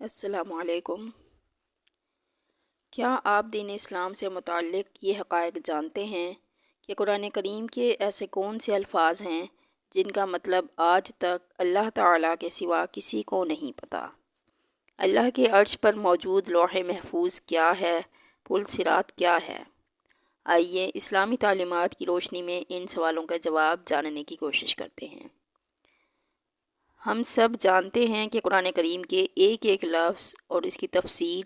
السلام علیکم۔ کیا آپ دین اسلام سے متعلق یہ حقائق جانتے ہیں کہ قرآن کریم کے ایسے کون سے الفاظ ہیں جن کا مطلب آج تک اللہ تعالیٰ کے سوا کسی کو نہیں پتہ؟ اللہ کے عرش پر موجود لوح محفوظ کیا ہے؟ پل صراط کیا ہے؟ آئیے اسلامی تعلیمات کی روشنی میں ان سوالوں کا جواب جاننے کی کوشش کرتے ہیں۔ ہم سب جانتے ہیں کہ قرآن کریم کے ایک ایک لفظ اور اس کی تفسیر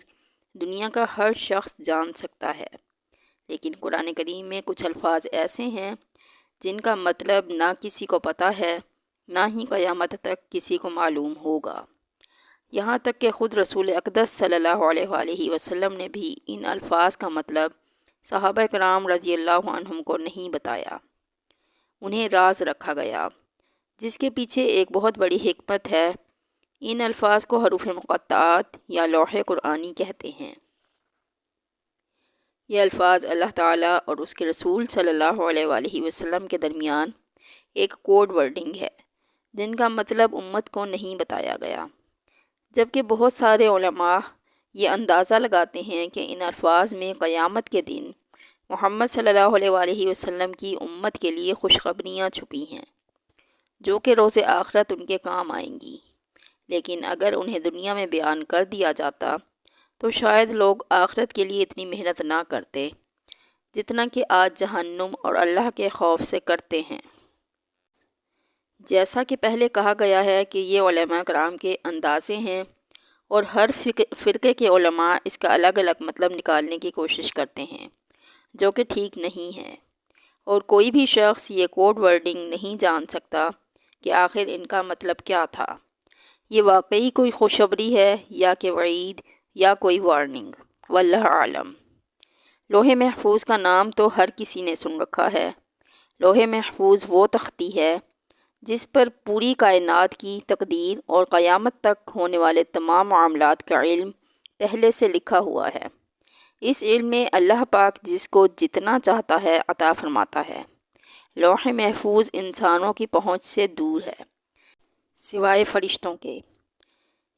دنیا کا ہر شخص جان سکتا ہے، لیکن قرآن کریم میں کچھ الفاظ ایسے ہیں جن کا مطلب نہ کسی کو پتہ ہے، نہ ہی قیامت تک کسی کو معلوم ہوگا۔ یہاں تک کہ خود رسول اقدس صلی اللہ علیہ وآلہ وسلم نے بھی ان الفاظ کا مطلب صحابہ کرام رضی اللہ عنہم کو نہیں بتایا، انہیں راز رکھا گیا، جس کے پیچھے ایک بہت بڑی حکمت ہے۔ ان الفاظ کو حروف مقطعات یا لوح قرآنی کہتے ہیں۔ یہ الفاظ اللہ تعالیٰ اور اس کے رسول صلی اللہ علیہ وآلہ وسلم کے درمیان ایک کوڈ ورڈنگ ہے، جن کا مطلب امت کو نہیں بتایا گیا، جبکہ بہت سارے علماء یہ اندازہ لگاتے ہیں کہ ان الفاظ میں قیامت کے دن محمد صلی اللہ علیہ وآلہ وسلم کی امت کے لیے خوشخبریاں چھپی ہیں، جو کہ روز آخرت ان کے کام آئیں گی، لیکن اگر انہیں دنیا میں بیان کر دیا جاتا تو شاید لوگ آخرت کے لیے اتنی محنت نہ کرتے جتنا کہ آج جہنم اور اللہ کے خوف سے کرتے ہیں۔ جیسا کہ پہلے کہا گیا ہے کہ یہ علماء کرام کے اندازے ہیں اور ہر فرقے کے علماء اس کا الگ الگ مطلب نکالنے کی کوشش کرتے ہیں، جو کہ ٹھیک نہیں ہے، اور کوئی بھی شخص یہ کوڈ ورڈنگ نہیں جان سکتا کہ آخر ان کا مطلب کیا تھا۔ یہ واقعی کوئی خوشخبری ہے یا کہ وعید یا کوئی وارننگ، واللہ اعلم۔ لوح محفوظ کا نام تو ہر کسی نے سن رکھا ہے۔ لوح محفوظ وہ تختی ہے جس پر پوری کائنات کی تقدیر اور قیامت تک ہونے والے تمام معاملات کا علم پہلے سے لکھا ہوا ہے۔ اس علم میں اللہ پاک جس کو جتنا چاہتا ہے عطا فرماتا ہے۔ لوح محفوظ انسانوں کی پہنچ سے دور ہے، سوائے فرشتوں کے۔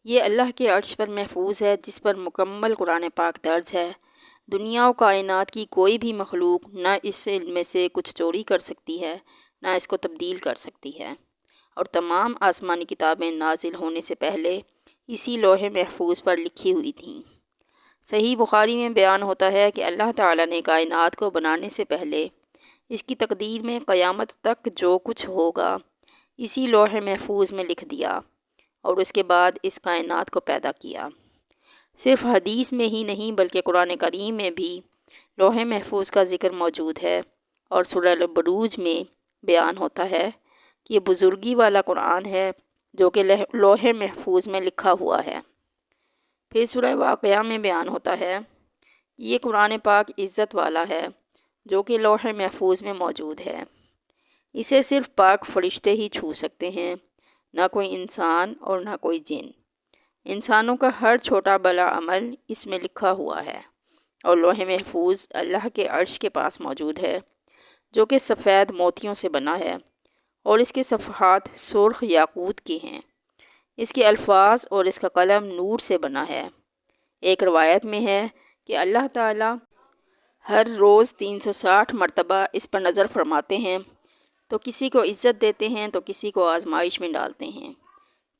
یہ اللہ کے عرش پر محفوظ ہے، جس پر مکمل قرآن پاک درج ہے۔ دنیا و کائنات کی کوئی بھی مخلوق نہ اس علم میں سے کچھ چوری کر سکتی ہے، نہ اس کو تبدیل کر سکتی ہے، اور تمام آسمانی کتابیں نازل ہونے سے پہلے اسی لوح محفوظ پر لکھی ہوئی تھیں۔ صحیح بخاری میں بیان ہوتا ہے کہ اللہ تعالیٰ نے کائنات کو بنانے سے پہلے اس کی تقدیر میں قیامت تک جو کچھ ہوگا اسی لوح محفوظ میں لکھ دیا، اور اس کے بعد اس کائنات کو پیدا کیا۔ صرف حدیث میں ہی نہیں بلکہ قرآن کریم میں بھی لوح محفوظ کا ذکر موجود ہے، اور سورہ البروج میں بیان ہوتا ہے کہ یہ بزرگی والا قرآن ہے جو کہ لوح محفوظ میں لکھا ہوا ہے۔ پھر سورہ واقعہ میں بیان ہوتا ہے یہ قرآن پاک عزت والا ہے جو کہ لوح محفوظ میں موجود ہے، اسے صرف پاک فرشتے ہی چھو سکتے ہیں، نہ کوئی انسان اور نہ کوئی جن۔ انسانوں کا ہر چھوٹا بڑا عمل اس میں لکھا ہوا ہے، اور لوح محفوظ اللہ کے عرش کے پاس موجود ہے، جو کہ سفید موتیوں سے بنا ہے، اور اس کے صفحات سرخ یاقوت کے ہیں۔ اس کے الفاظ اور اس کا قلم نور سے بنا ہے۔ ایک روایت میں ہے کہ اللہ تعالیٰ ہر روز 360 مرتبہ اس پر نظر فرماتے ہیں، تو کسی کو عزت دیتے ہیں تو کسی کو آزمائش میں ڈالتے ہیں،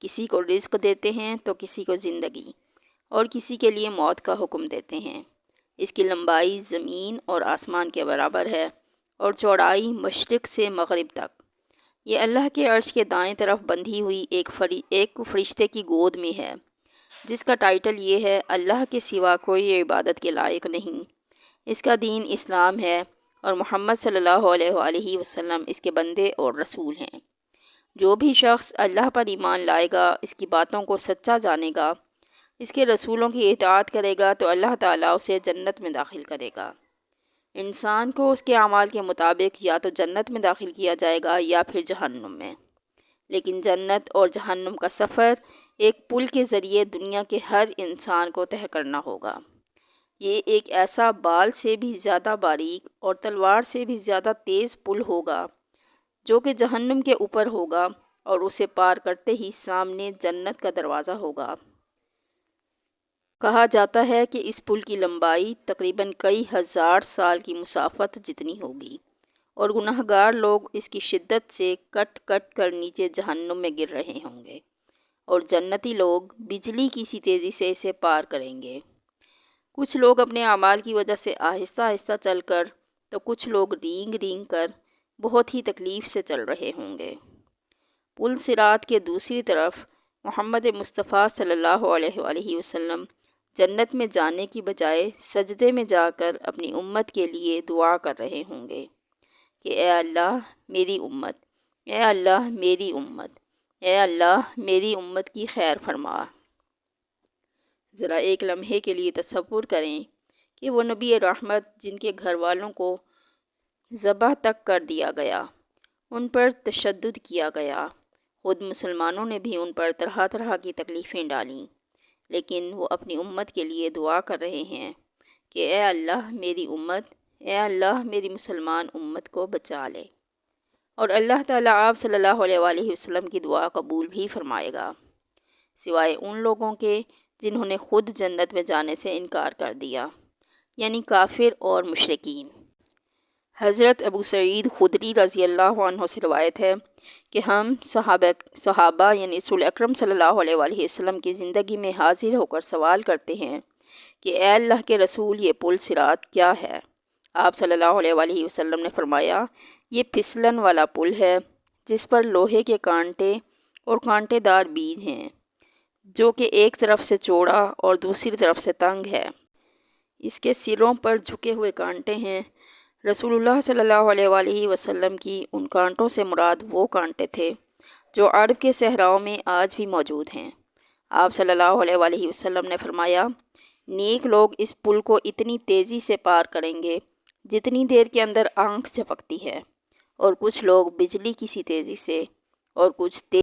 کسی کو رزق دیتے ہیں تو کسی کو زندگی، اور کسی کے لیے موت کا حکم دیتے ہیں۔ اس کی لمبائی زمین اور آسمان کے برابر ہے، اور چوڑائی مشرق سے مغرب تک۔ یہ اللہ کے عرش کے دائیں طرف بندھی ہوئی ایک فرشتے کی گود میں ہے، جس کا ٹائٹل یہ ہے اللہ کے سوا کوئی عبادت کے لائق نہیں۔ اس کا دین اسلام ہے، اور محمد صلی اللہ علیہ وآلہ وسلم اس کے بندے اور رسول ہیں۔ جو بھی شخص اللہ پر ایمان لائے گا، اس کی باتوں کو سچا جانے گا، اس کے رسولوں کی اطاعت کرے گا، تو اللہ تعالیٰ اسے جنت میں داخل کرے گا۔ انسان کو اس کے اعمال کے مطابق یا تو جنت میں داخل کیا جائے گا یا پھر جہنم میں، لیکن جنت اور جہنم کا سفر ایک پل کے ذریعے دنیا کے ہر انسان کو طے کرنا ہوگا۔ یہ ایک ایسا بال سے بھی زیادہ باریک اور تلوار سے بھی زیادہ تیز پل ہوگا جو کہ جہنم کے اوپر ہوگا، اور اسے پار کرتے ہی سامنے جنت کا دروازہ ہوگا۔ کہا جاتا ہے کہ اس پل کی لمبائی تقریباً کئی ہزار سال کی مسافت جتنی ہوگی اور گنہگار لوگ اس کی شدت سے کٹ کٹ کر نیچے جہنم میں گر رہے ہوں گے، اور جنتی لوگ بجلی کی سی تیزی سے اسے پار کریں گے۔ کچھ لوگ اپنے اعمال کی وجہ سے آہستہ آہستہ چل کر، تو کچھ لوگ رینگ رینگ کر بہت ہی تکلیف سے چل رہے ہوں گے۔ پل صراط کے دوسری طرف محمد مصطفیٰ صلی اللہ علیہ وآلہ وسلم جنت میں جانے کی بجائے سجدے میں جا کر اپنی امت کے لیے دعا کر رہے ہوں گے کہ اے اللہ میری امت، اے اللہ میری امت، اے اللہ میری امت کی خیر فرما۔ ذرا ایک لمحے کے لیے تصور کریں کہ وہ نبی رحمت جن کے گھر والوں کو ذبح تک کر دیا گیا، ان پر تشدد کیا گیا، خود مسلمانوں نے بھی ان پر طرح طرح کی تکلیفیں ڈالیں، لیکن وہ اپنی امت کے لیے دعا کر رہے ہیں کہ اے اللہ میری امت، اے اللہ میری مسلمان امت کو بچا لے، اور اللہ تعالیٰ آپ صلی اللہ علیہ وآلہ وسلم کی دعا قبول بھی فرمائے گا، سوائے ان لوگوں کے جنہوں نے خود جنت میں جانے سے انکار کر دیا، یعنی کافر اور مشرکین۔ حضرت ابو سعید خدری رضی اللہ عنہ سے روایت ہے کہ ہم صحابہ یعنی رسول اکرم صلی اللہ علیہ وآلہ وسلم کی زندگی میں حاضر ہو کر سوال کرتے ہیں کہ اے اللہ کے رسول، یہ پل صراط کیا ہے؟ آپ صلی اللہ علیہ وآلہ وسلم نے فرمایا، یہ پھسلن والا پل ہے جس پر لوہے کے کانٹے اور کانٹے دار بیج ہیں، جو کہ ایک طرف سے چوڑا اور دوسری طرف سے تنگ ہے۔ اس کے سروں پر جھکے ہوئے کانٹے ہیں۔ رسول اللہ صلی اللہ علیہ وآلہ وسلم کی ان کانٹوں سے مراد وہ کانٹے تھے جو عرب کے صحراؤں میں آج بھی موجود ہیں۔ آپ صلی اللہ علیہ وآلہ وسلم نے فرمایا، نیک لوگ اس پل کو اتنی تیزی سے پار کریں گے جتنی دیر کے اندر آنکھ جھپکتی ہے، اور کچھ لوگ بجلی کی سی تیزی سے اور کچھ تیز